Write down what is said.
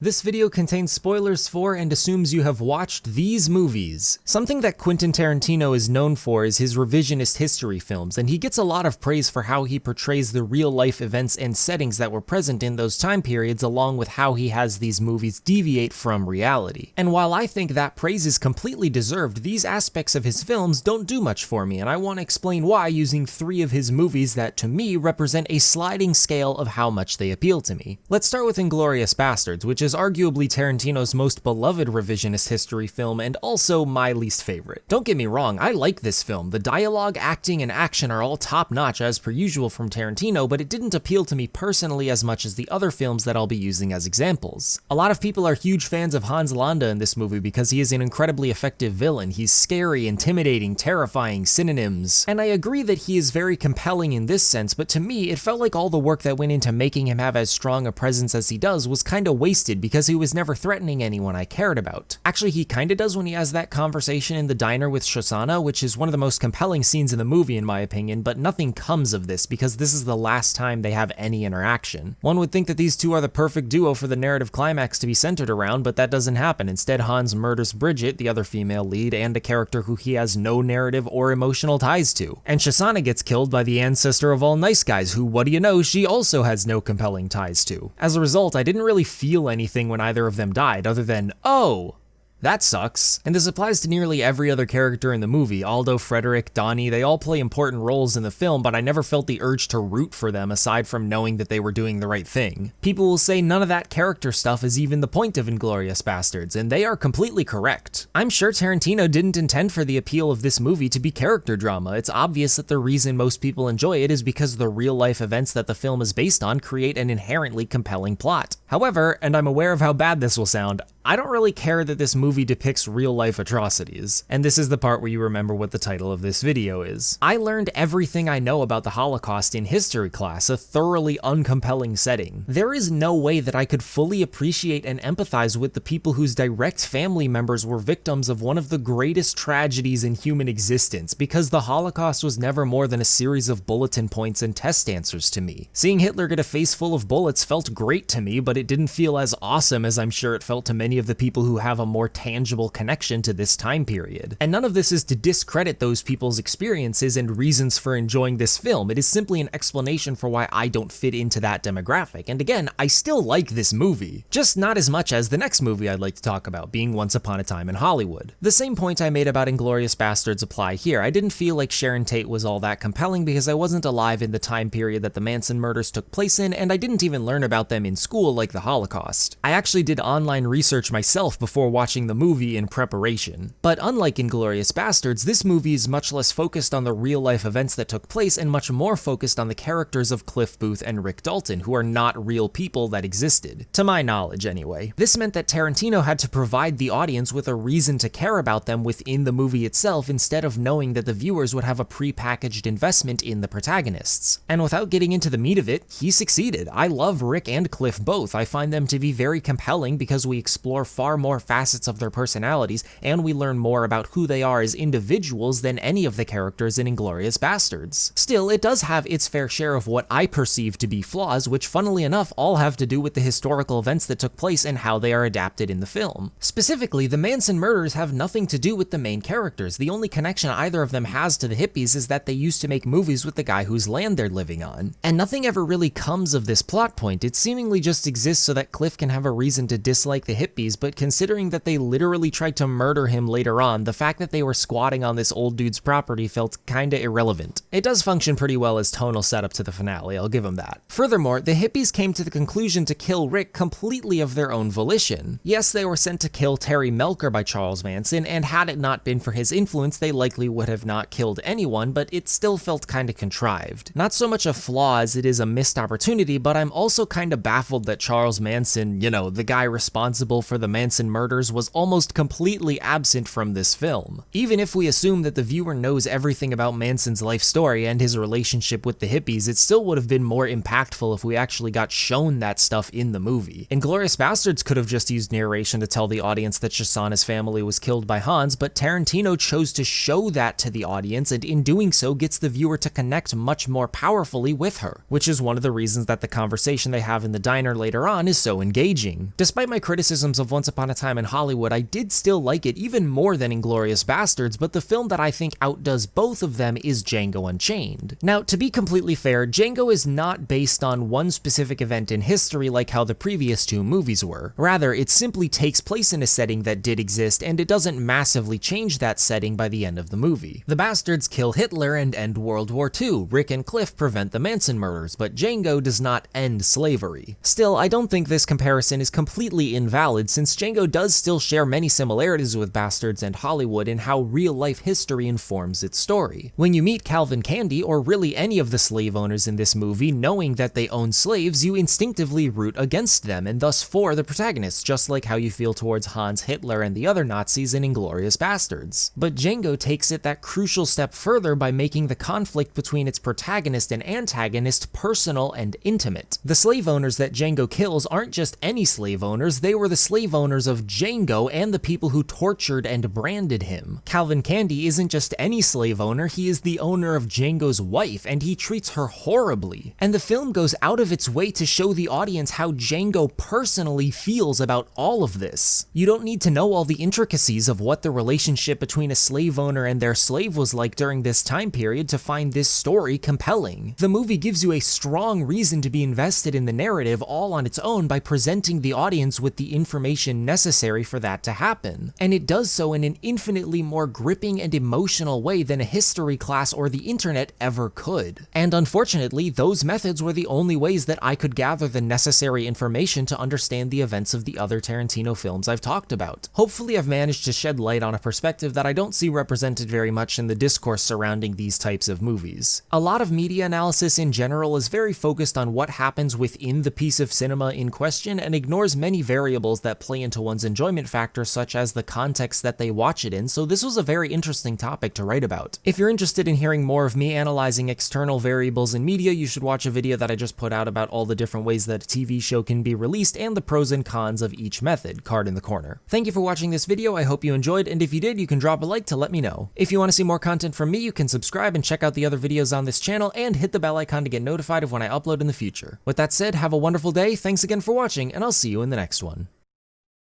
This video contains spoilers for and assumes you have watched these movies. Something that Quentin Tarantino is known for is his revisionist history films, and he gets a lot of praise for how he portrays the real-life events and settings that were present in those time periods, along with how he has these movies deviate from reality. And while I think that praise is completely deserved, these aspects of his films don't do much for me, and I want to explain why using 3 of his movies that, to me, represent a sliding scale of how much they appeal to me. Let's start with Inglorious Bastards, which is arguably Tarantino's most beloved revisionist history film and also my least favorite. Don't get me wrong, I like this film. The dialogue, acting, and action are all top-notch as per usual from Tarantino, but it didn't appeal to me personally as much as the other films that I'll be using as examples. A lot of people are huge fans of Hans Landa in this movie because he is an incredibly effective villain. He's scary, intimidating, terrifying, synonyms. And I agree that he is very compelling in this sense, but to me, it felt like all the work that went into making him have as strong a presence as he does was kinda wasted because he was never threatening anyone I cared about. Actually, he kinda does when he has that conversation in the diner with Shosanna, which is one of the most compelling scenes in the movie in my opinion, but nothing comes of this because this is the last time they have any interaction. One would think that these two are the perfect duo for the narrative climax to be centered around, but that doesn't happen. Instead, Hans murders Bridget, the other female lead, and a character who he has no narrative or emotional ties to. And Shosanna gets killed by the ancestor of all nice guys, who, what do you know, she also has no compelling ties to. As a result, I didn't really feel anything when either of them died, other than, oh, that sucks. And this applies to nearly every other character in the movie. Aldo, Frederick, Donnie, they all play important roles in the film, but I never felt the urge to root for them aside from knowing that they were doing the right thing. People will say none of that character stuff is even the point of Inglorious Bastards, and they are completely correct. I'm sure Tarantino didn't intend for the appeal of this movie to be character drama. It's obvious that the reason most people enjoy it is because the real-life events that the film is based on create an inherently compelling plot. However, and I'm aware of how bad this will sound, I don't really care that this movie depicts real-life atrocities. And this is the part where you remember what the title of this video is. I learned everything I know about the Holocaust in history class, a thoroughly uncompelling setting. There is no way that I could fully appreciate and empathize with the people whose direct family members were victims of one of the greatest tragedies in human existence, because the Holocaust was never more than a series of bulletin points and test answers to me. Seeing Hitler get a face full of bullets felt great to me, but it didn't feel as awesome as I'm sure it felt to many of the people who have a more tangible connection to this time period. And none of this is to discredit those people's experiences and reasons for enjoying this film. It is simply an explanation for why I don't fit into that demographic. And again, I still like this movie, just not as much as the next movie I'd like to talk about, being Once Upon a Time in Hollywood. The same point I made about Inglorious Bastards apply here. I didn't feel like Sharon Tate was all that compelling because I wasn't alive in the time period that the Manson murders took place in, and I didn't even learn about them in school like the Holocaust. I actually did online research myself before watching the movie in preparation. But unlike Inglorious Bastards, this movie is much less focused on the real-life events that took place and much more focused on the characters of Cliff Booth and Rick Dalton, who are not real people that existed. To my knowledge, anyway. This meant that Tarantino had to provide the audience with a reason to care about them within the movie itself instead of knowing that the viewers would have a pre-packaged investment in the protagonists. And without getting into the meat of it, he succeeded. I love Rick and Cliff both. I find them to be very compelling because we explore far more facets of their personalities, and we learn more about who they are as individuals than any of the characters in Inglorious Bastards. Still, it does have its fair share of what I perceive to be flaws, which funnily enough all have to do with the historical events that took place and how they are adapted in the film. Specifically, the Manson murders have nothing to do with the main characters. The only connection either of them has to the hippies is that they used to make movies with the guy whose land they're living on. And nothing ever really comes of this plot point. It seemingly just exists so that Cliff can have a reason to dislike the hippies, but considering that they literally tried to murder him later on, the fact that they were squatting on this old dude's property felt kinda irrelevant. It does function pretty well as tonal setup to the finale, I'll give him that. Furthermore, the hippies came to the conclusion to kill Rick completely of their own volition. Yes, they were sent to kill Terry Melcher by Charles Manson, and had it not been for his influence, they likely would have not killed anyone, but it still felt kinda contrived. Not so much a flaw as it is a missed opportunity, but I'm also kinda baffled that Charles Manson, you know, the guy responsible for the Manson murders was almost completely absent from this film. Even if we assume that the viewer knows everything about Manson's life story and his relationship with the hippies, it still would have been more impactful if we actually got shown that stuff in the movie. Inglorious Bastards could have just used narration to tell the audience that Shosanna's family was killed by Hans, but Tarantino chose to show that to the audience, and in doing so gets the viewer to connect much more powerfully with her, which is one of the reasons that the conversation they have in the diner later on is so engaging. Despite my criticisms of Once Upon a Time in Hollywood, I did still like it even more than Inglorious Bastards, but the film that I think outdoes both of them is Django Unchained. Now, to be completely fair, Django is not based on one specific event in history like how the previous two movies were. Rather, it simply takes place in a setting that did exist, and it doesn't massively change that setting by the end of the movie. The bastards kill Hitler and end World War II, Rick and Cliff prevent the Manson murders, but Django does not end slavery. Still, I don't think this comparison is completely invalid, since Django does still share many similarities with Bastards and Hollywood in how real-life history informs its story. When you meet Calvin Candy, or really any of the slave owners in this movie, knowing that they own slaves, you instinctively root against them, and thus for the protagonists, just like how you feel towards Hans, Hitler, and the other Nazis in Inglorious Bastards. But Django takes it that crucial step further by making the conflict between its protagonist and antagonist personal and intimate. The slave owners that Django kills aren't just any slave owners, they were the slave owners of Django and the people who tortured and branded him. Calvin Candy isn't just any slave owner, he is the owner of Django's wife, and he treats her horribly. And the film goes out of its way to show the audience how Django personally feels about all of this. You don't need to know all the intricacies of what the relationship between a slave owner and their slave was like during this time period to find this story compelling. The movie gives you a strong reason to be invested in the narrative all on its own by presenting the audience with the information necessary for that to happen. And it does so in an infinitely more gripping and emotional way than a history class or the internet ever could. And unfortunately, those methods were the only ways that I could gather the necessary information to understand the events of the other Tarantino films I've talked about. Hopefully I've managed to shed light on a perspective that I don't see represented very much in the discourse surrounding these types of movies. A lot of media analysis in general is very focused on what happens within the piece of cinema in question and ignores many variables that play into one's enjoyment factor, such as the context that they watch it in, so this was a very interesting topic to write about. If you're interested in hearing more of me analyzing external variables in media, you should watch a video that I just put out about all the different ways that a TV show can be released and the pros and cons of each method, card in the corner. Thank you for watching this video, I hope you enjoyed, and if you did, you can drop a like to let me know. If you want to see more content from me, you can subscribe and check out the other videos on this channel, and hit the bell icon to get notified of when I upload in the future. With that said, have a wonderful day, thanks again for watching, and I'll see you in the next one.